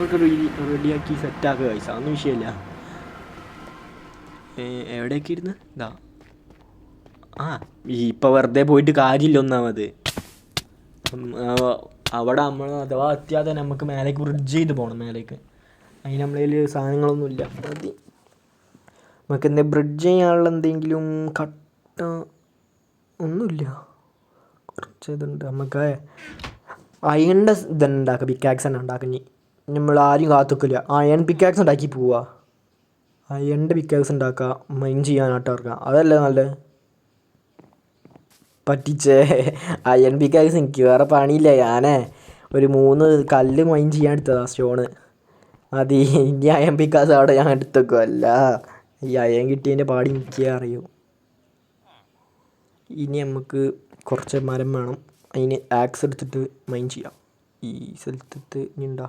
റെഡിയാക്കി സെറ്റാക്കുക പൈസ അതൊന്നും വിഷയമില്ല. എവിടെയൊക്കെ ഇരുന്ന് ഇതാ ഇപ്പം വെറുതെ പോയിട്ട് കാര്യമില്ല. ഒന്നാമത് അവിടെ നമ്മൾ അഥവാ എത്തിയാൽ തന്നെ നമുക്ക് മേലേക്ക് ബ്രിഡ്ജ് ചെയ്ത് പോകണം മേലേക്ക്. അതിന് നമ്മളതിൽ സാധനങ്ങളൊന്നുമില്ല. മതി നമുക്ക് എന്തെങ്കിലും ബ്രിഡ്ജ് ചെയ്യാനുള്ള എന്തെങ്കിലും കട്ട ഒന്നുമില്ല. കുറച്ച് ഇതുണ്ട് നമുക്ക് അയണിൻ്റെ ഇതന്നെ ഉണ്ടാക്കുക. പിക്കാക്സ് തന്നെ ഉണ്ടാക്കുക. നമ്മൾ ആരും കാത്തുക്കില്ല. അയൺ പിക്കാക്സ് ഉണ്ടാക്കി പോവുക. അയണിൻ്റെ പിക്കാക്സ് ഉണ്ടാക്കുക. മൈൻ ചെയ്യാനായിട്ട് ഇറക്കുക. അതല്ലേ നല്ലത്. പറ്റിച്ചേ. അയൺ പിക്കാക്സ് എനിക്ക് വേറെ പണിയില്ല. ഞാനേ ഒരു 3 കല്ല് മൈൻ ചെയ്യാൻ എടുത്തതാ. സ്റ്റോണ് മതി. ഇനി അയൺ പിക്കാക്സ് അവിടെ ഞാൻ എടുത്തേക്കും. അല്ല ഈ അയൺ കിട്ടിയതിൻ്റെ പാടി എനിക്കേ അറിയൂ. ഇനി നമുക്ക് കുറച്ച് മരം വേണം. അതിന് ആക്സ് എടുത്തിട്ട് മൈൻ ചെയ്യാം. ഈ സ്ഥലത്ത് ഇനി ഉണ്ടോ?